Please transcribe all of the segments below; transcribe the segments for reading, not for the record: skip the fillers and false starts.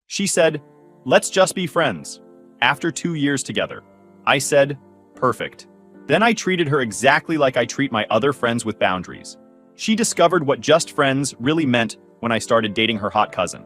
She said, "Let's just be friends." After 2 years together. I said, "Perfect." Then I treated her exactly like I treat my other friends with boundaries. She discovered what just friends really meant when I started dating her hot cousin.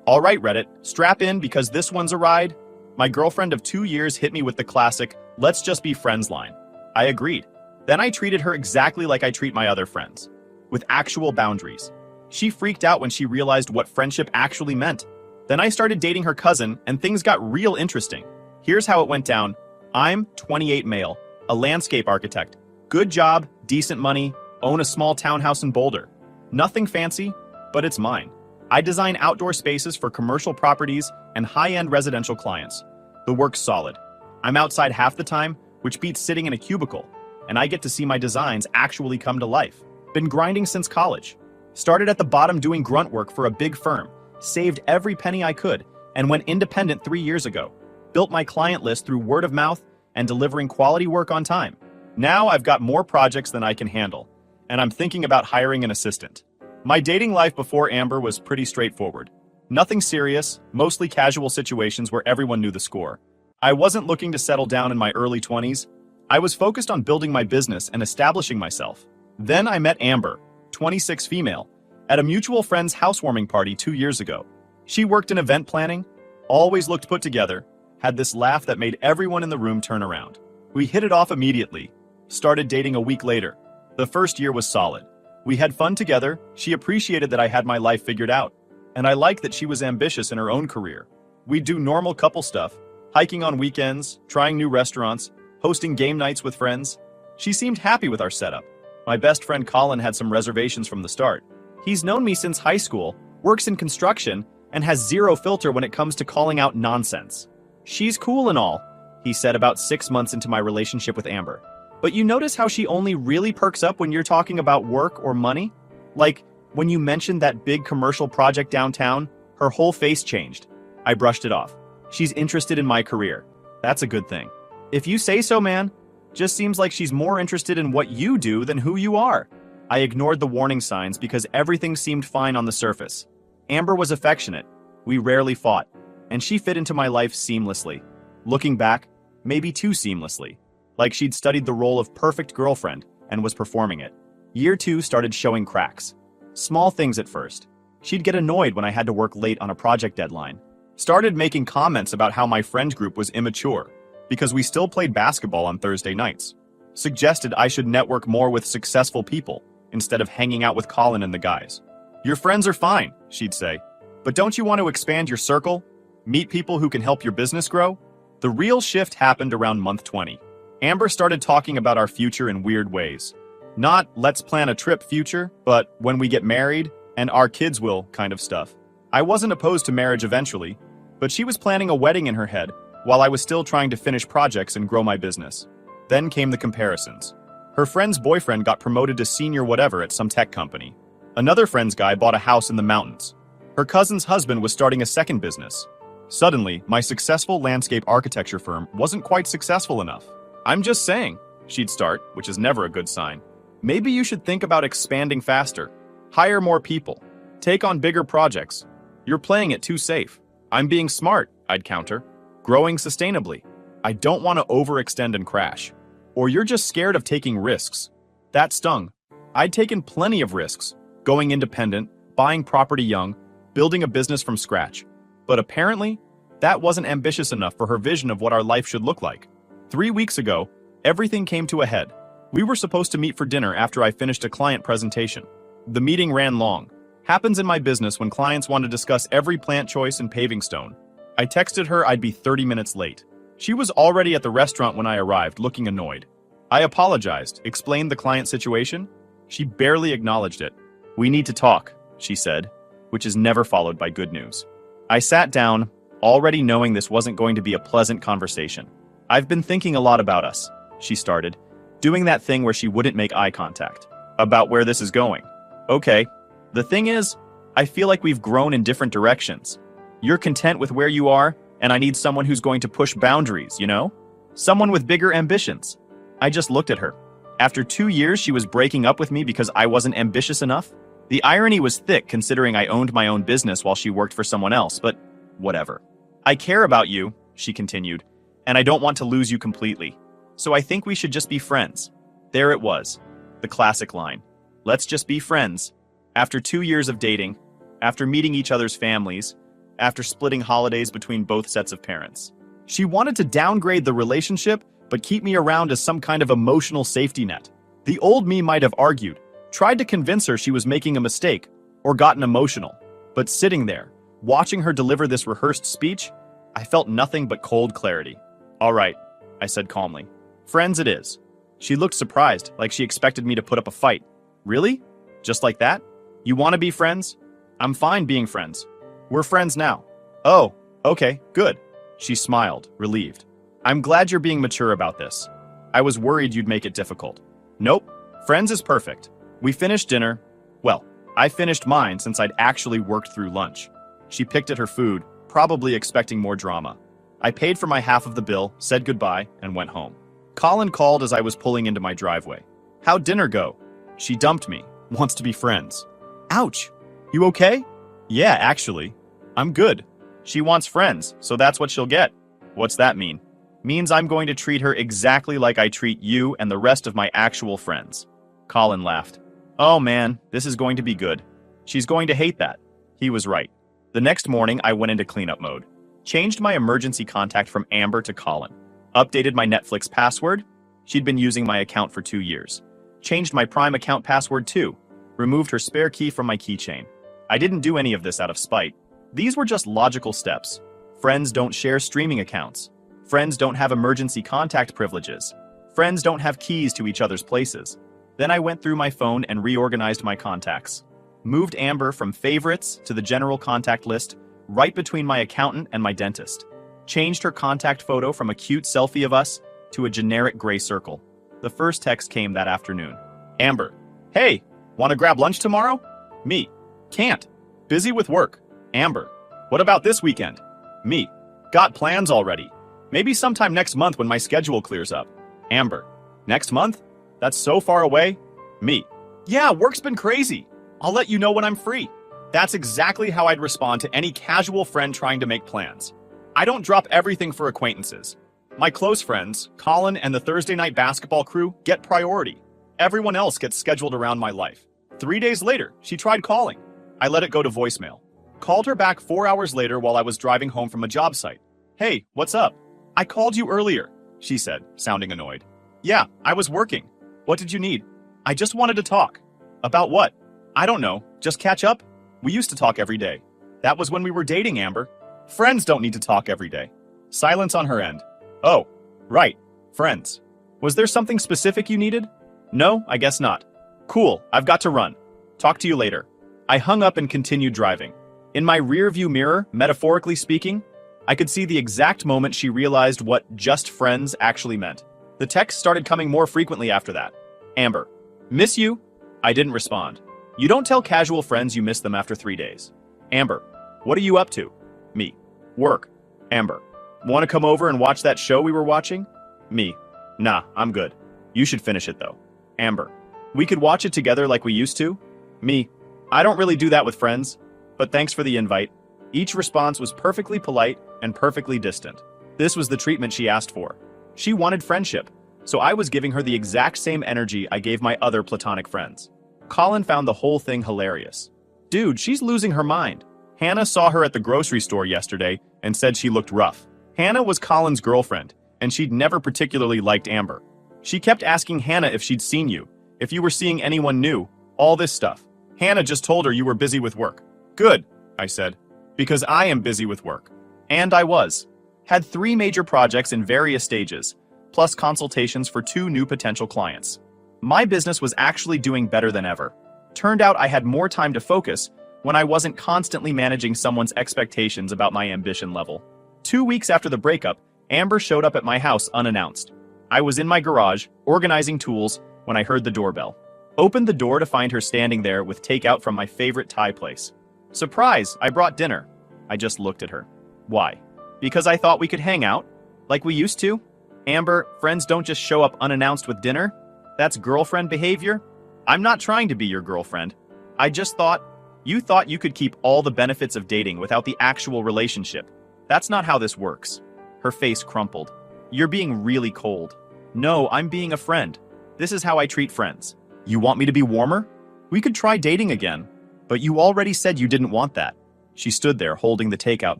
All right, Reddit, strap in because this one's a ride. My girlfriend of 2 years hit me with the classic, "Let's just be friends" line. I agreed. Then I treated her exactly like I treat my other friends, with actual boundaries. She freaked out when she realized what friendship actually meant. Then I started dating her cousin, and things got real interesting. Here's how it went down. I'm 28 male, a landscape architect. Good job, decent money, own a small townhouse in Boulder. Nothing fancy, but it's mine. I design outdoor spaces for commercial properties and high-end residential clients. The work's solid. I'm outside half the time, which beats sitting in a cubicle, and I get to see my designs actually come to life. Been grinding since college. Started at the bottom doing grunt work for a big firm, saved every penny I could, and went independent 3 years ago. Built my client list through word of mouth and delivering quality work on time. Now I've got more projects than I can handle, and I'm thinking about hiring an assistant. My dating life before Amber was pretty straightforward. Nothing serious, mostly casual situations where everyone knew the score. I wasn't looking to settle down in my early 20s. I was focused on building my business and establishing myself. Then I met Amber, 26 female, at a mutual friend's housewarming party 2 years ago. She worked in event planning, always looked put together, had this laugh that made everyone in the room turn around. We hit it off immediately, started dating a week later. The first year was solid. We had fun together, she appreciated that I had my life figured out, and I liked that she was ambitious in her own career. We'd do normal couple stuff, hiking on weekends, trying new restaurants, hosting game nights with friends. She seemed happy with our setup. My best friend Colin had some reservations from the start. He's known me since high school, works in construction, and has zero filter when it comes to calling out nonsense. "She's cool and all," he said about 6 months into my relationship with Amber. "But you notice how she only really perks up when you're talking about work or money? Like, when you mentioned that big commercial project downtown, her whole face changed." I brushed it off. "She's interested in my career. That's a good thing." "If you say so, man. Just seems like she's more interested in what you do than who you are." I ignored the warning signs because everything seemed fine on the surface. Amber was affectionate. We rarely fought, and she fit into my life seamlessly. Looking back, maybe too seamlessly. Like she'd studied the role of perfect girlfriend and was performing it. Year 2 started showing cracks. Small things at first. She'd get annoyed when I had to work late on a project deadline. Started making comments about how my friend group was immature, because we still played basketball on Thursday nights. Suggested I should network more with successful people, instead of hanging out with Colin and the guys. "Your friends are fine," she'd say. "But don't you want to expand your circle? Meet people who can help your business grow?" The real shift happened around month 20. Amber started talking about our future in weird ways. Not "let's plan a trip" future, but "when we get married, and our kids will" kind of stuff. I wasn't opposed to marriage eventually, but she was planning a wedding in her head, while I was still trying to finish projects and grow my business. Then came the comparisons. Her friend's boyfriend got promoted to senior whatever at some tech company. Another friend's guy bought a house in the mountains. Her cousin's husband was starting a second business. Suddenly, my successful landscape architecture firm wasn't quite successful enough. "I'm just saying," she'd start, which is never a good sign. "Maybe you should think about expanding faster. Hire more people. Take on bigger projects. You're playing it too safe." "I'm being smart," I'd counter. "Growing sustainably. I don't want to overextend and crash." "Or you're just scared of taking risks." That stung. I'd taken plenty of risks, going independent, buying property young, building a business from scratch. But apparently, that wasn't ambitious enough for her vision of what our life should look like. 3 weeks ago, everything came to a head. We were supposed to meet for dinner after I finished a client presentation. The meeting ran long. Happens in my business when clients want to discuss every plant choice and paving stone. I texted her I'd be 30 minutes late. She was already at the restaurant when I arrived, looking annoyed. I apologized, explained the client situation. She barely acknowledged it. "We need to talk," she said, which is never followed by good news. I sat down, already knowing this wasn't going to be a pleasant conversation. "I've been thinking a lot about us," she started, doing that thing where she wouldn't make eye contact. "About where this is going." "Okay. The thing is, I feel like we've grown in different directions. You're content with where you are, and I need someone who's going to push boundaries, you know? Someone with bigger ambitions." I just looked at her. After 2 years, she was breaking up with me because I wasn't ambitious enough? The irony was thick considering I owned my own business while she worked for someone else, but Whatever. I care about you, she continued, and I don't want to lose you completely. So I think we should just be friends. There it was. The classic line. Let's just be friends. After 2 years of dating, after meeting each other's families, after splitting holidays between both sets of parents. She wanted to downgrade the relationship, but keep me around as some kind of emotional safety net. The old me might have argued, tried to convince her she was making a mistake, or gotten emotional. But sitting there, watching her deliver this rehearsed speech, I felt nothing but cold clarity. All right, I said calmly. Friends it is. She looked surprised, like she expected me to put up a fight. Really? Just like that? You want to be friends? I'm fine being friends. We're friends now. Oh, okay, good. She smiled, relieved. I'm glad you're being mature about this. I was worried you'd make it difficult. Nope, friends is perfect. We finished dinner. Well, I finished mine since I'd actually worked through lunch. She picked at her food, probably expecting more drama. I paid for my half of the bill, said goodbye, and went home. Colin called as I was pulling into my driveway. How'd dinner go? She dumped me, wants to be friends. Ouch. You okay? Yeah, actually. I'm good. She wants friends, so that's what she'll get. What's that mean? Means I'm going to treat her exactly like I treat you and the rest of my actual friends. Colin laughed. Oh man, this is going to be good. She's going to hate that. He was right. The next morning, I went into cleanup mode. Changed my emergency contact from Amber to Colin. Updated my Netflix password. She'd been using my account for 2 years. Changed my Prime account password too. Removed her spare key from my keychain. I didn't do any of this out of spite. These were just logical steps. Friends don't share streaming accounts. Friends don't have emergency contact privileges. Friends don't have keys to each other's places. Then I went through my phone and reorganized my contacts. Moved Amber from favorites to the general contact list, right between my accountant and my dentist. Changed her contact photo from a cute selfie of us to a generic gray circle. The first text came that afternoon. Amber, hey, want to grab lunch tomorrow? Me, can't. Busy with work. Amber, what about this weekend? Me, got plans already. Maybe sometime next month when my schedule clears up. Amber, next month? That's so far away. Me, yeah, work's been crazy. I'll let you know when I'm free. That's exactly how I'd respond to any casual friend trying to make plans. I don't drop everything for acquaintances. My close friends, Colin and the Thursday night basketball crew, get priority. Everyone else gets scheduled around my life. 3 days later, she tried calling. I let it go to voicemail. Called her back 4 hours later while I was driving home from a job site. Hey, what's up? I called you earlier, she said, sounding annoyed. Yeah, I was working. What did you need? I just wanted to talk. About what? I don't know, just catch up? We used to talk every day. That was when we were dating, Amber. Friends don't need to talk every day. Silence on her end. Oh, right, friends. Was there something specific you needed? No, I guess not. Cool, I've got to run. Talk to you later. I hung up and continued driving. In my rearview mirror, metaphorically speaking, I could see the exact moment she realized what just friends actually meant. The texts started coming more frequently after that. Amber, miss you? I didn't respond. You don't tell casual friends you miss them after 3 days. Amber, what are you up to? Me, work. Amber, want to come over and watch that show we were watching? Me, nah, I'm good. You should finish it though. Amber, we could watch it together like we used to? Me, I don't really do that with friends, but thanks for the invite. Each response was perfectly polite and perfectly distant. This was the treatment she asked for. She wanted friendship, so I was giving her the exact same energy I gave my other platonic friends. Colin found the whole thing hilarious. Dude, she's losing her mind. Hannah saw her at the grocery store yesterday and said she looked rough. Hannah was Colin's girlfriend, and she'd never particularly liked Amber. She kept asking Hannah if she'd seen you, if you were seeing anyone new, all this stuff. Hannah just told her you were busy with work. Good, I said, because I am busy with work. And I was. Had 3 major projects in various stages, plus consultations for 2 new potential clients. My business was actually doing better than ever. Turned out I had more time to focus when I wasn't constantly managing someone's expectations about my ambition level. 2 weeks after the breakup, Amber showed up at my house unannounced. I was in my garage, organizing tools, when I heard the doorbell. Opened the door to find her standing there with takeout from my favorite Thai place. Surprise, I brought dinner. I just looked at her. Why? Because I thought we could hang out? Like we used to? Amber, friends don't just show up unannounced with dinner? That's girlfriend behavior? I'm not trying to be your girlfriend. I just thought you could keep all the benefits of dating without the actual relationship. That's not how this works. Her face crumpled. You're being really cold. No, I'm being a friend. This is how I treat friends. You want me to be warmer? We could try dating again. But you already said you didn't want that. She stood there holding the takeout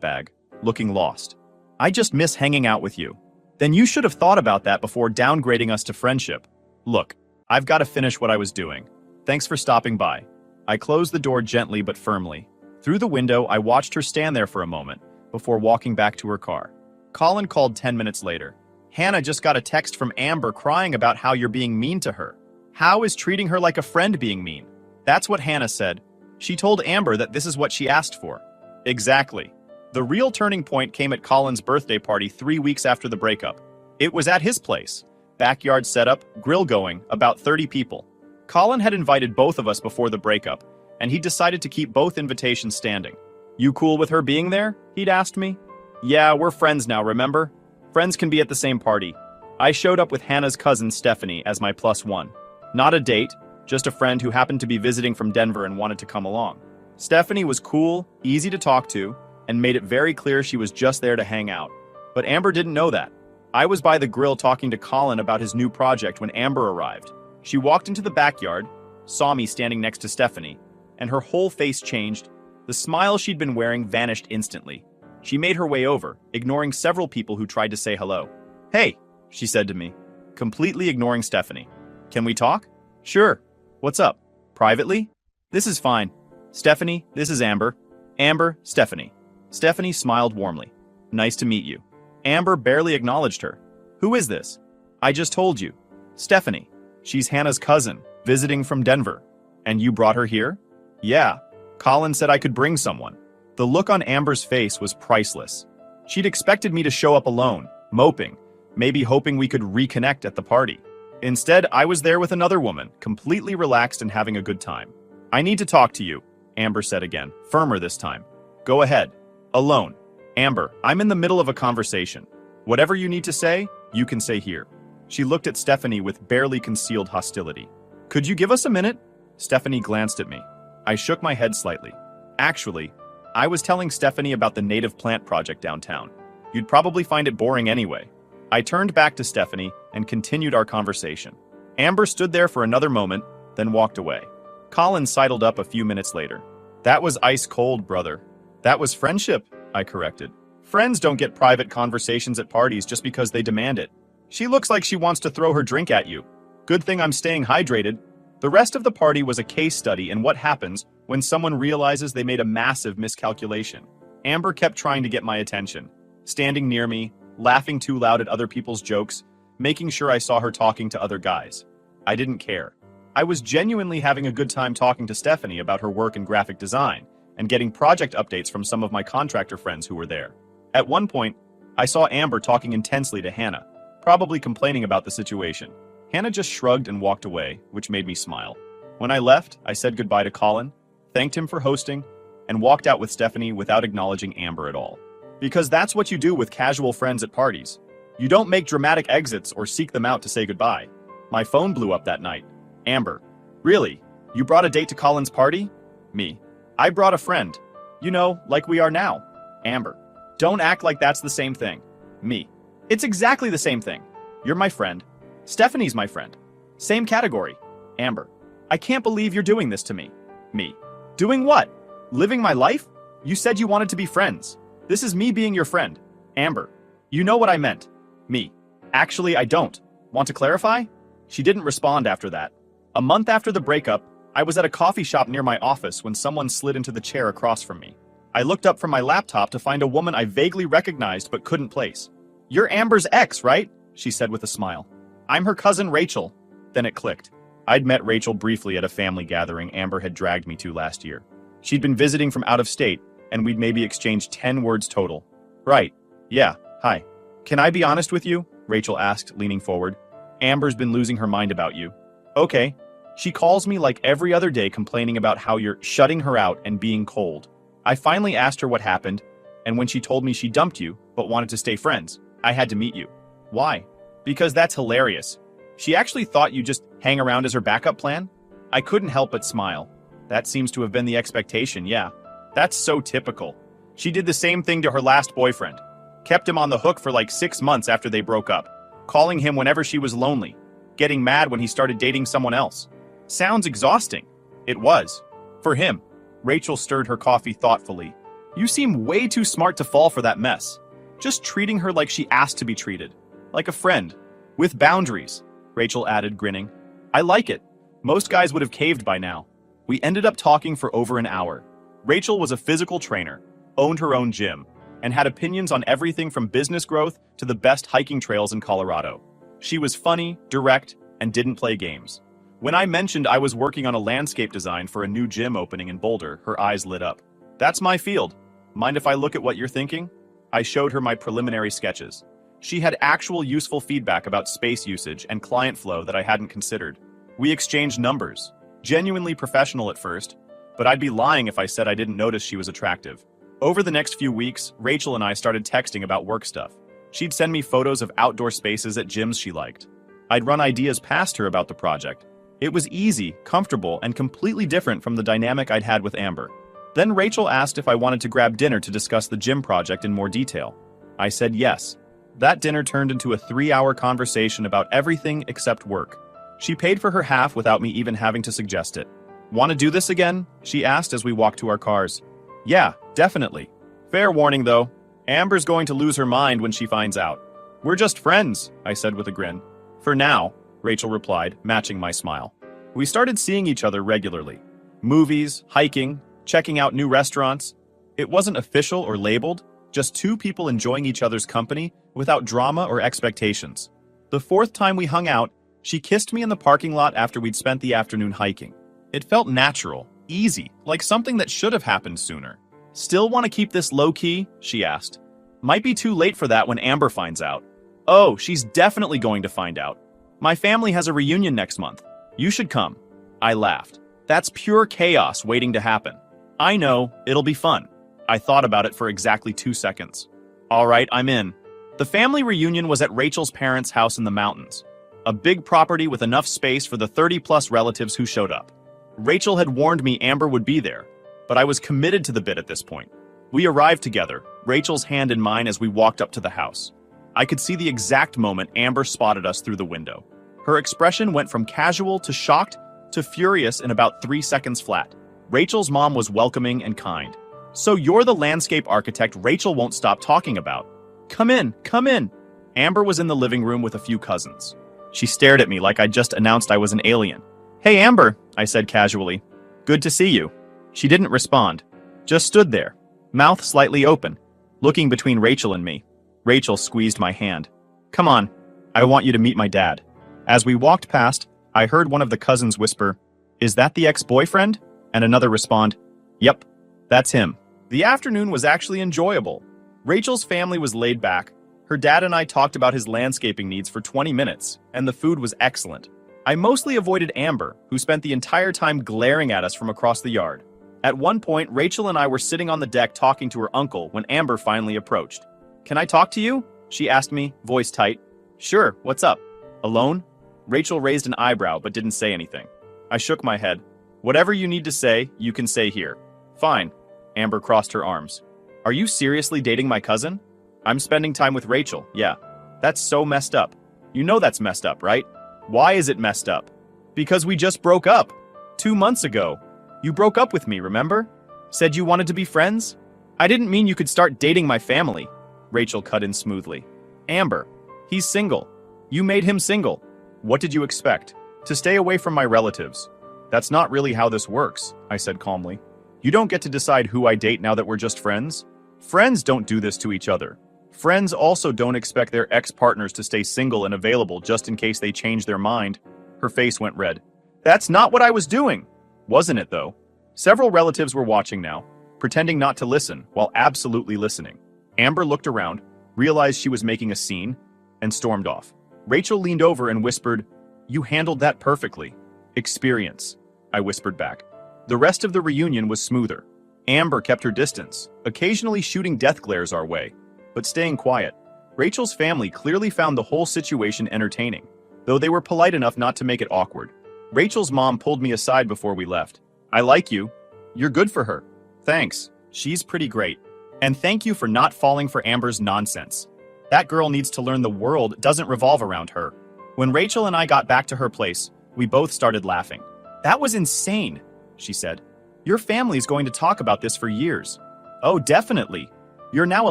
bag, looking lost. I just miss hanging out with you. Then you should have thought about that before downgrading us to friendship. Look, I've got to finish what I was doing. Thanks for stopping by. I closed the door gently but firmly. Through the window, I watched her stand there for a moment before walking back to her car. Colin called 10 minutes later. Hannah just got a text from Amber crying about how you're being mean to her. How is treating her like a friend being mean? That's what Hannah said. She told Amber that this is what she asked for. Exactly. The real turning point came at Colin's birthday party 3 weeks after the breakup. It was at his place. Backyard setup, grill going, about 30 people. Colin had invited both of us before the breakup, and he decided to keep both invitations standing. You cool with her being there? He'd asked me. Yeah, we're friends now, remember? Friends can be at the same party. I showed up with Hannah's cousin Stephanie as my +1. Not a date, just a friend who happened to be visiting from Denver and wanted to come along. Stephanie was cool, easy to talk to, and made it very clear she was just there to hang out. But Amber didn't know that. I was by the grill talking to Colin about his new project when Amber arrived. She walked into the backyard, saw me standing next to Stephanie, and her whole face changed. The smile she'd been wearing vanished instantly. She made her way over, ignoring several people who tried to say hello. Hey, she said to me, completely ignoring Stephanie. Can we talk? Sure. What's up? Privately? This is fine. Stephanie, this is Amber. Amber, Stephanie. Stephanie smiled warmly. Nice to meet you. Amber barely acknowledged her. Who is this? I just told you. Stephanie. She's Hannah's cousin, visiting from Denver. And you brought her here? Yeah. Colin said I could bring someone. The look on Amber's face was priceless. She'd expected me to show up alone, moping, maybe hoping we could reconnect at the party. Instead, I was there with another woman, completely relaxed and having a good time. I need to talk to you, Amber said again, firmer this time. Go ahead. Alone. Amber, I'm in the middle of a conversation. Whatever you need to say, you can say here. She looked at Stephanie with barely concealed hostility. Could you give us a minute? Stephanie glanced at me. I shook my head slightly. Actually, I was telling Stephanie about the native plant project downtown. You'd probably find it boring anyway. I turned back to Stephanie and continued our conversation. Amber stood there for another moment, then walked away. Colin sidled up a few minutes later. That was ice cold, brother. That was friendship, I corrected. Friends don't get private conversations at parties just because they demand it. She looks like she wants to throw her drink at you. Good thing I'm staying hydrated. The rest of the party was a case study in what happens when someone realizes they made a massive miscalculation. Amber kept trying to get my attention, standing near me, laughing too loud at other people's jokes, making sure I saw her talking to other guys. I didn't care. I was genuinely having a good time talking to Stephanie about her work in graphic design and getting project updates from some of my contractor friends who were there. At one point, I saw Amber talking intensely to Hannah, probably complaining about the situation. Hannah just shrugged and walked away, which made me smile. When I left, I said goodbye to Colin, thanked him for hosting, and walked out with Stephanie without acknowledging Amber at all. Because that's what you do with casual friends at parties. You don't make dramatic exits or seek them out to say goodbye. My phone blew up that night. Amber. Really? You brought a date to Colin's party? Me. I brought a friend. You know, like we are now. Amber. Don't act like that's the same thing. Me. It's exactly the same thing. You're my friend. Stephanie's my friend. Same category. Amber. I can't believe you're doing this to me. Me. Doing what? Living my life? You said you wanted to be friends. This is me being your friend. Amber. You know what I meant. Me. Actually, I don't. Want to clarify? She didn't respond after that. A month after the breakup, I was at a coffee shop near my office when someone slid into the chair across from me. I looked up from my laptop to find a woman I vaguely recognized but couldn't place. You're Amber's ex, right? She said with a smile. I'm her cousin Rachel. Then it clicked. I'd met Rachel briefly at a family gathering Amber had dragged me to last year. She'd been visiting from out of state, and we'd maybe exchanged 10 words total. Right. Yeah. Hi. Can I be honest with you? Rachel asked, leaning forward. Amber's been losing her mind about you. Okay. She calls me like every other day complaining about how you're shutting her out and being cold. I finally asked her what happened, and when she told me she dumped you, but wanted to stay friends, I had to meet you. Why? Because that's hilarious. She actually thought you just hang around as her backup plan? I couldn't help but smile. That seems to have been the expectation, yeah. That's so typical. She did the same thing to her last boyfriend. Kept him on the hook for like 6 months after they broke up, calling him whenever she was lonely, getting mad when he started dating someone else. Sounds exhausting. It was. For him. Rachel stirred her coffee thoughtfully. You seem way too smart to fall for that mess. Just treating her like she asked to be treated. Like a friend. With boundaries, Rachel added, grinning. I like it. Most guys would have caved by now. We ended up talking for over an hour. Rachel was a physical trainer, owned her own gym, and had opinions on everything from business growth to the best hiking trails in Colorado. She was funny, direct, and didn't play games. When I mentioned I was working on a landscape design for a new gym opening in Boulder, her eyes lit up. That's my field. Mind if I look at what you're thinking? I showed her my preliminary sketches. She had actual useful feedback about space usage and client flow that I hadn't considered. We exchanged numbers. Genuinely professional at first, but I'd be lying if I said I didn't notice she was attractive. Over the next few weeks, Rachel and I started texting about work stuff. She'd send me photos of outdoor spaces at gyms she liked. I'd run ideas past her about the project. It was easy, comfortable, and completely different from the dynamic I'd had with Amber. Then Rachel asked if I wanted to grab dinner to discuss the gym project in more detail. I said yes. That dinner turned into a 3-hour conversation about everything except work. She paid for her half without me even having to suggest it. Want to do this again? She asked as we walked to our cars. Yeah, definitely. Fair warning though, Amber's going to lose her mind when she finds out. We're just friends, I said with a grin. For now, Rachel replied, matching my smile. We started seeing each other regularly. Movies, hiking, checking out new restaurants. It wasn't official or labeled, just two people enjoying each other's company without drama or expectations. The 4th time we hung out, she kissed me in the parking lot after we'd spent the afternoon hiking. It felt natural, easy, like something that should have happened sooner. Still want to keep this low-key? She asked. Might be too late for that when Amber finds out. Oh, she's definitely going to find out. My family has a reunion next month. You should come. I laughed. That's pure chaos waiting to happen. I know, it'll be fun. I thought about it for exactly 2 seconds. All right, I'm in. The family reunion was at Rachel's parents' house in the mountains. A big property with enough space for the 30-plus relatives who showed up. Rachel had warned me Amber would be there, but I was committed to the bit at this point. We arrived together, Rachel's hand in mine as we walked up to the house. I could see the exact moment Amber spotted us through the window. Her expression went from casual to shocked to furious in about 3 seconds flat. Rachel's mom was welcoming and kind. So you're the landscape architect Rachel won't stop talking about. Come in, come in. Amber was in the living room with a few cousins. She stared at me like I'd just announced I was an alien. Hey Amber, I said casually. Good to see you. She didn't respond, just stood there, mouth slightly open, looking between Rachel and me. Rachel squeezed my hand. Come on, I want you to meet my dad. As we walked past, I heard one of the cousins whisper, Is that the ex-boyfriend? And another respond, Yep, that's him. The afternoon was actually enjoyable. Rachel's family was laid back. Her dad and I talked about his landscaping needs for 20 minutes, and the food was excellent. I mostly avoided Amber, who spent the entire time glaring at us from across the yard. At one point, Rachel and I were sitting on the deck talking to her uncle when Amber finally approached. Can I talk to you? She asked me, voice tight. Sure, what's up? Alone? Rachel raised an eyebrow but didn't say anything. I shook my head. Whatever you need to say, you can say here. Fine. Amber crossed her arms. Are you seriously dating my cousin? I'm spending time with Rachel, yeah. That's so messed up. You know that's messed up, right? Why is it messed up? Because we just broke up. 2 months ago. You broke up with me, remember? Said you wanted to be friends? I didn't mean you could start dating my family. Rachel cut in smoothly. Amber, he's single. You made him single. What did you expect? To stay away from my relatives. That's not really how this works, I said calmly. You don't get to decide who I date now that we're just friends. Friends don't do this to each other. Friends also don't expect their ex-partners to stay single and available just in case they change their mind. Her face went red. That's not what I was doing. Wasn't it, though? Several relatives were watching now, pretending not to listen while absolutely listening. Amber looked around, realized she was making a scene, and stormed off. Rachel leaned over and whispered, You handled that perfectly. Experience, I whispered back. The rest of the reunion was smoother. Amber kept her distance, occasionally shooting death glares our way, but staying quiet. Rachel's family clearly found the whole situation entertaining, though they were polite enough not to make it awkward. Rachel's mom pulled me aside before we left. I like you. You're good for her. Thanks. She's pretty great. And thank you for not falling for Amber's nonsense. That girl needs to learn the world doesn't revolve around her. When Rachel and I got back to her place, we both started laughing. That was insane, she said. Your family's going to talk about this for years. Oh, definitely. You're now a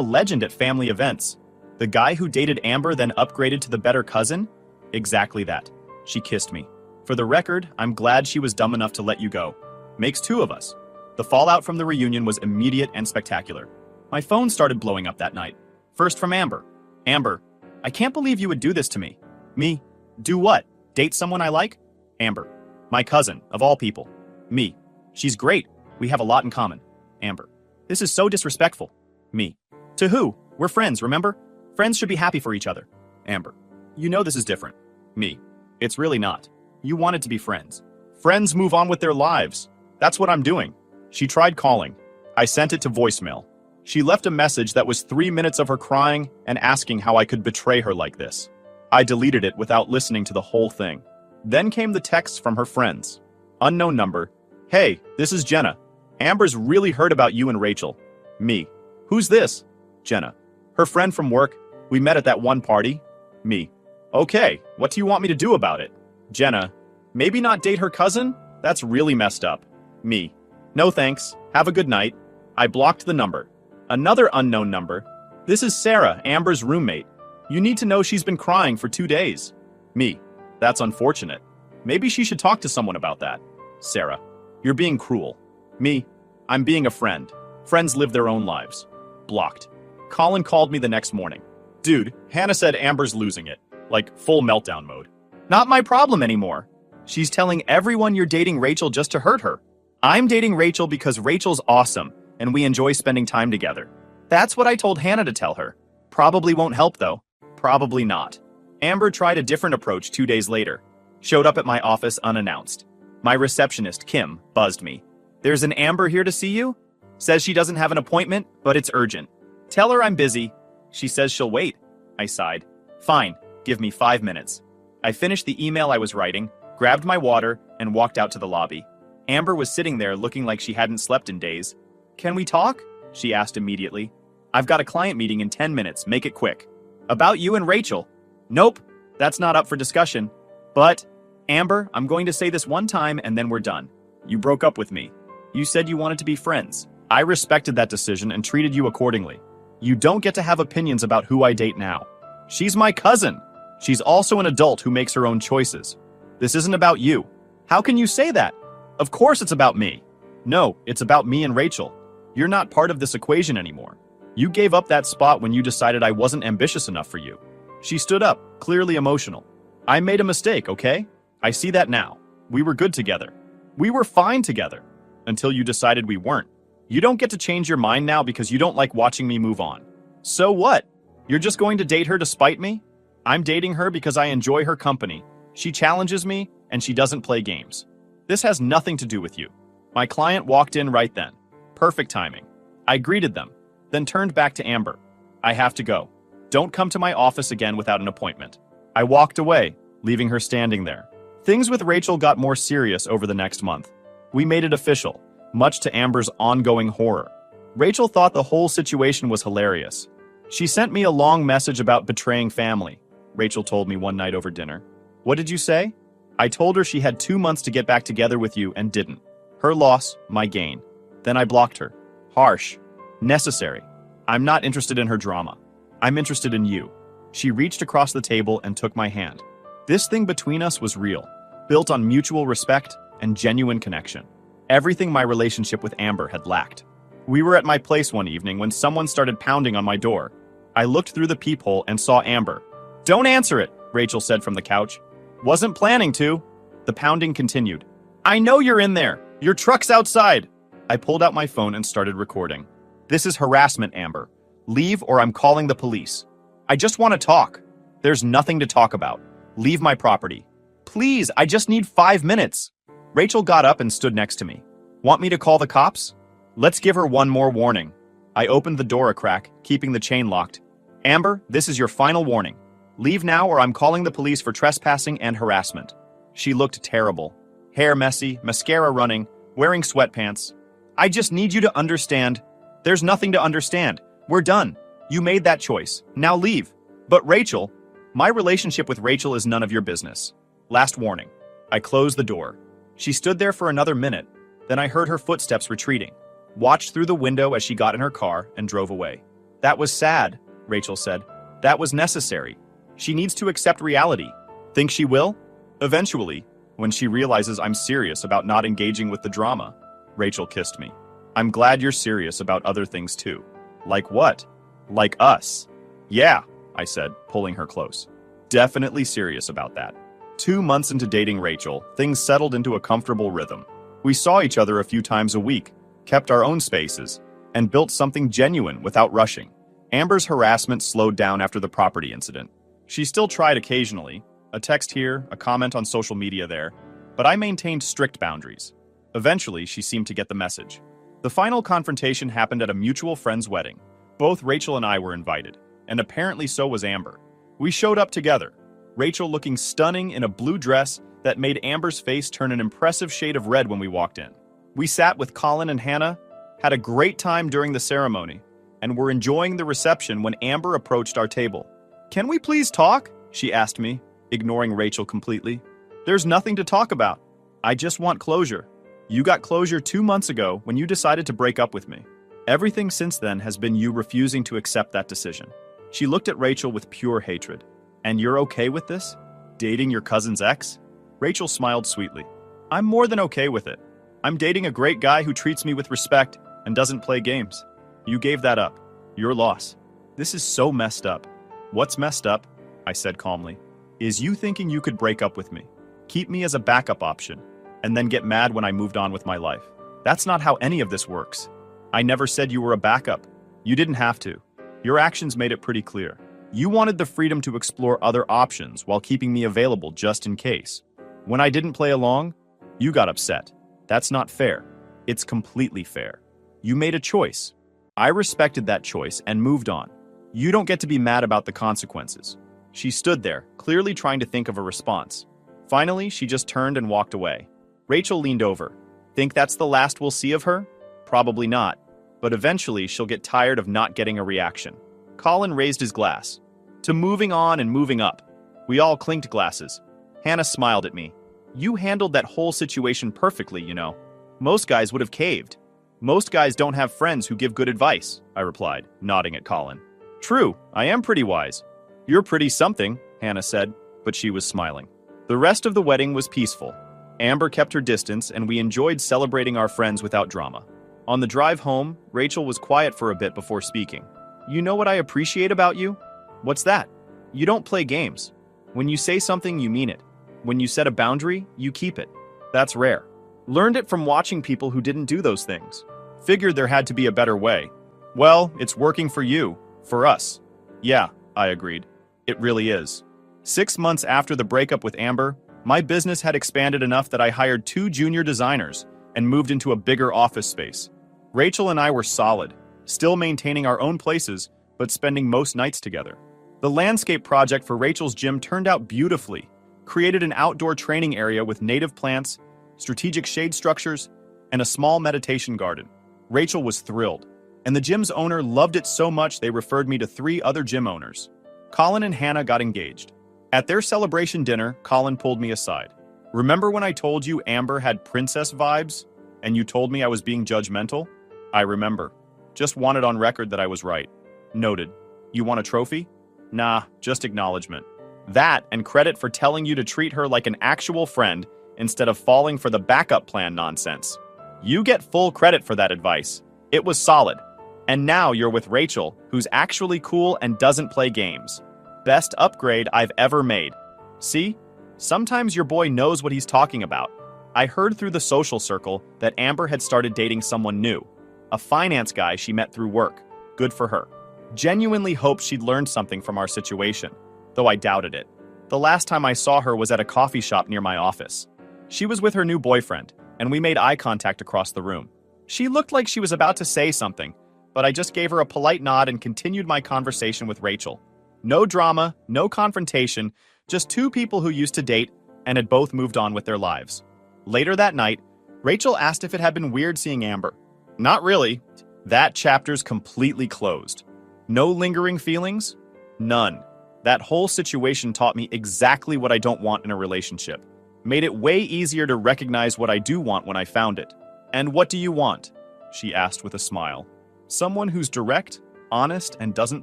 legend at family events. The guy who dated Amber then upgraded to the better cousin? Exactly that. She kissed me. For the record, I'm glad she was dumb enough to let you go. Makes two of us. The fallout from the reunion was immediate and spectacular. My phone started blowing up that night. First from Amber. Amber, I can't believe you would do this to me. Me. Do what? Date someone I like? Amber. My cousin, of all people. Me. She's great. We have a lot in common. Amber. This is so disrespectful. Me. To who? We're friends, remember? Friends should be happy for each other. Amber. You know this is different. Me. It's really not. You wanted to be friends. Friends move on with their lives. That's what I'm doing. She tried calling. I sent it to voicemail. She left a message that was 3 minutes of her crying and asking how I could betray her like this. I deleted it without listening to the whole thing. Then came the texts from her friends. Unknown number. Hey, this is Jenna. Amber's really heard about you and Rachel. Me. Who's this? Jenna. Her friend from work. We met at that one party. Me. Okay, what do you want me to do about it? Jenna. Maybe not date her cousin? That's really messed up. Me. No thanks. Have a good night. I blocked the number. Another unknown number. This is Sarah, Amber's roommate. You need to know she's been crying for 2 days. Me. That's unfortunate. Maybe she should talk to someone about that. Sarah. You're being cruel. Me. I'm being a friend. Friends live their own lives. Blocked. Colin called me the next morning. Dude, Hannah said Amber's losing it. Like, full meltdown mode. Not my problem anymore. She's telling everyone you're dating Rachel just to hurt her. I'm dating Rachel because Rachel's awesome, and we enjoy spending time together. That's what I told Hannah to tell her. Probably won't help though. Probably not. Amber tried a different approach 2 days later. Showed up at my office unannounced. My receptionist, Kim, buzzed me. There's an Amber here to see you? Says she doesn't have an appointment, but it's urgent. Tell her I'm busy. She says she'll wait. I sighed. Fine, give me 5 minutes. I finished the email I was writing, grabbed my water, and walked out to the lobby. Amber was sitting there looking like she hadn't slept in days. Can we talk? She asked immediately. I've got a client meeting in 10 minutes, make it quick. About you and Rachel. Nope, that's not up for discussion. But, Amber, I'm going to say this one time and then we're done. You broke up with me. You said you wanted to be friends. I respected that decision and treated you accordingly. You don't get to have opinions about who I date now. She's my cousin. She's also an adult who makes her own choices. This isn't about you. How can you say that? Of course it's about me. No, it's about me and Rachel. You're not part of this equation anymore. You gave up that spot when you decided I wasn't ambitious enough for you. She stood up, clearly emotional. I made a mistake, okay? I see that now. We were good together. We were fine together. Until you decided we weren't. You don't get to change your mind now because you don't like watching me move on. So what? You're just going to date her to spite me? I'm dating her because I enjoy her company. She challenges me, and she doesn't play games. This has nothing to do with you. My client walked in right then. Perfect timing. I greeted them, then turned back to Amber. I have to go. Don't come to my office again without an appointment. I walked away, leaving her standing there. Things with Rachel got more serious over the next month. We made it official, much to Amber's ongoing horror. Rachel thought the whole situation was hilarious. She sent me a long message about betraying family, Rachel told me one night over dinner. What did you say? I told her she had 2 months to get back together with you and didn't. Her loss, my gain. Then I blocked her. Harsh. Necessary. I'm not interested in her drama. I'm interested in you. She reached across the table and took my hand. This thing between us was real, built on mutual respect and genuine connection. Everything my relationship with Amber had lacked. We were at my place one evening when someone started pounding on my door. I looked through the peephole and saw Amber. Don't answer it, Rachel said from the couch. Wasn't planning to. The pounding continued. I know you're in there. Your truck's outside. I pulled out my phone and started recording. This is harassment, Amber. Leave or I'm calling the police. I just want to talk. There's nothing to talk about. Leave my property. Please, I just need 5 minutes. Rachel got up and stood next to me. Want me to call the cops? Let's give her one more warning. I opened the door a crack, keeping the chain locked. Amber, this is your final warning. Leave now or I'm calling the police for trespassing and harassment. She looked terrible. Hair messy, mascara running, wearing sweatpants. I just need you to understand. There's nothing to understand. We're done. You made that choice. Now leave. But Rachel, my relationship with Rachel is none of your business. Last warning. I closed the door. She stood there for another minute. Then I heard her footsteps retreating. Watched through the window as she got in her car and drove away. That was sad, Rachel said. That was necessary. She needs to accept reality. Think she will? Eventually, when she realizes I'm serious about not engaging with the drama. Rachel kissed me. I'm glad you're serious about other things too. Like what? Like us. Yeah, I said, pulling her close. Definitely serious about that. 2 months into dating Rachel, things settled into a comfortable rhythm. We saw each other a few times a week, kept our own spaces, and built something genuine without rushing. Amber's harassment slowed down after the property incident. She still tried occasionally, a text here, a comment on social media there, but I maintained strict boundaries. Eventually, she seemed to get the message. The final confrontation happened at a mutual friend's wedding. Both Rachel and I were invited, and apparently so was Amber. We showed up together, Rachel looking stunning in a blue dress that made Amber's face turn an impressive shade of red when we walked in. We sat with Colin and Hannah, had a great time during the ceremony, and were enjoying the reception when Amber approached our table. "Can we please talk?" she asked me, ignoring Rachel completely. "There's nothing to talk about. I just want closure. You got closure 2 months ago when you decided to break up with me. Everything since then has been you refusing to accept that decision." She looked at Rachel with pure hatred. "And you're okay with this? Dating your cousin's ex?" Rachel smiled sweetly. "I'm more than okay with it. I'm dating a great guy who treats me with respect and doesn't play games. You gave that up. Your loss. This is so messed up." "What's messed up?" I said calmly. "Is you thinking you could break up with me, keep me as a backup option, and then get mad when I moved on with my life. That's not how any of this works. I never said you were a backup. You didn't have to. Your actions made it pretty clear. You wanted the freedom to explore other options while keeping me available just in case. When I didn't play along, you got upset. That's not fair. It's completely fair. You made a choice. I respected that choice and moved on. You don't get to be mad about the consequences." She stood there, clearly trying to think of a response. Finally, she just turned and walked away. Rachel leaned over. "Think that's the last we'll see of her? Probably not. But eventually, she'll get tired of not getting a reaction." Colin raised his glass. "To moving on and moving up." We all clinked glasses. Hannah smiled at me. "You handled that whole situation perfectly, you know. Most guys would have caved. Most guys don't have friends who give good advice," I replied, nodding at Colin. "True, I am pretty wise." "You're pretty something," Hannah said, but she was smiling. The rest of the wedding was peaceful. Amber kept her distance, and we enjoyed celebrating our friends without drama. On the drive home, Rachel was quiet for a bit before speaking. "You know what I appreciate about you?" "What's that?" "You don't play games. When you say something, you mean it. When you set a boundary, you keep it. That's rare. Learned it from watching people who didn't do those things. Figured there had to be a better way. Well, it's working for you, for us." "Yeah," I agreed. "It really is." 6 months after the breakup with Amber, my business had expanded enough that I hired 2 junior designers and moved into a bigger office space. Rachel and I were solid, still maintaining our own places, but spending most nights together. The landscape project for Rachel's gym turned out beautifully, created an outdoor training area with native plants, strategic shade structures, and a small meditation garden. Rachel was thrilled, and the gym's owner loved it so much they referred me to 3 other gym owners. Colin and Hannah got engaged. At their celebration dinner, Colin pulled me aside. "Remember when I told you Amber had princess vibes, and you told me I was being judgmental?" "I remember. Just wanted on record that I was right." "Noted. You want a trophy?" "Nah, just acknowledgement. That and credit for telling you to treat her like an actual friend instead of falling for the backup plan nonsense. You get full credit for that advice. It was solid. And now you're with Rachel, who's actually cool and doesn't play games. Best upgrade I've ever made. See? Sometimes your boy knows what he's talking about." I heard through the social circle that Amber had started dating someone new, a finance guy she met through work. Good for her. Genuinely hoped she'd learned something from our situation, though I doubted it. The last time I saw her was at a coffee shop near my office. She was with her new boyfriend, and we made eye contact across the room. She looked like she was about to say something, but I just gave her a polite nod and continued my conversation with Rachel. No drama, no confrontation, just 2 people who used to date and had both moved on with their lives. Later that night, Rachel asked if it had been weird seeing Amber. "Not really. That chapter's completely closed. No lingering feelings? None. That whole situation taught me exactly what I don't want in a relationship. Made it way easier to recognize what I do want when I found it. And what do you want? She asked with a smile. Someone who's direct, honest, and doesn't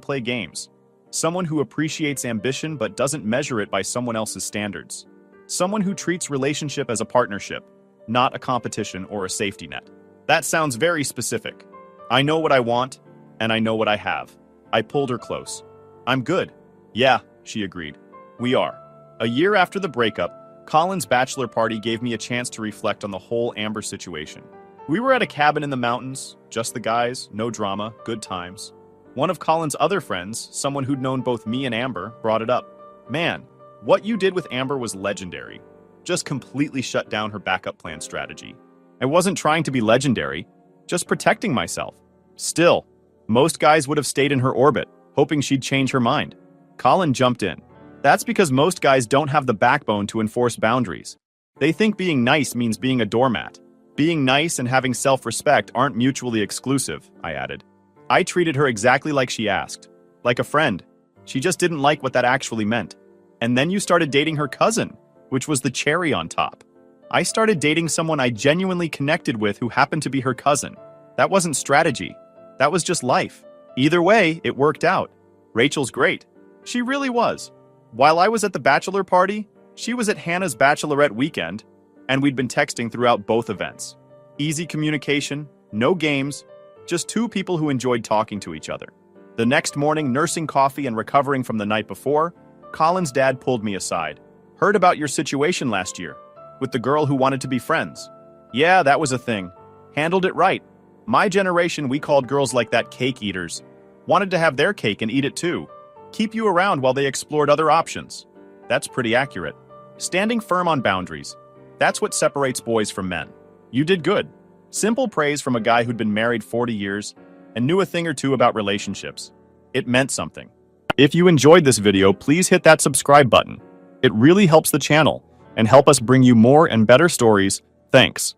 play games. Someone who appreciates ambition but doesn't measure it by someone else's standards. Someone who treats relationship as a partnership, not a competition or a safety net. That sounds very specific. I know what I want, and I know what I have. I pulled her close. I'm good. Yeah, she agreed. We are. A year after the breakup, Colin's bachelor party gave me a chance to reflect on the whole Amber situation. We were at a cabin in the mountains, just the guys, no drama, good times. One of Colin's other friends, someone who'd known both me and Amber, brought it up. Man, what you did with Amber was legendary. Just completely shut down her backup plan strategy. I wasn't trying to be legendary, just protecting myself. Still, most guys would have stayed in her orbit, hoping she'd change her mind. Colin jumped in. That's because most guys don't have the backbone to enforce boundaries. They think being nice means being a doormat. Being nice and having self-respect aren't mutually exclusive, I added. I treated her exactly like she asked. Like a friend. She just didn't like what that actually meant. And then you started dating her cousin, which was the cherry on top. I started dating someone I genuinely connected with who happened to be her cousin. That wasn't strategy. That was just life. Either way, it worked out. Rachel's great. She really was. While I was at the bachelor party, she was at Hannah's bachelorette weekend, and we'd been texting throughout both events. Easy communication, no games, just two people who enjoyed talking to each other. The next morning, nursing coffee and recovering from the night before, Colin's dad pulled me aside. Heard about your situation last year, with the girl who wanted to be friends. Yeah, that was a thing. Handled it right. My generation, we called girls like that cake eaters. Wanted to have their cake and eat it too. Keep you around while they explored other options. That's pretty accurate. Standing firm on boundaries. That's what separates boys from men. You did good. Simple praise from a guy who'd been married 40 years and knew a thing or two about relationships. It meant something. If you enjoyed this video, please hit that subscribe button. It really helps the channel and help us bring you more and better stories. Thanks.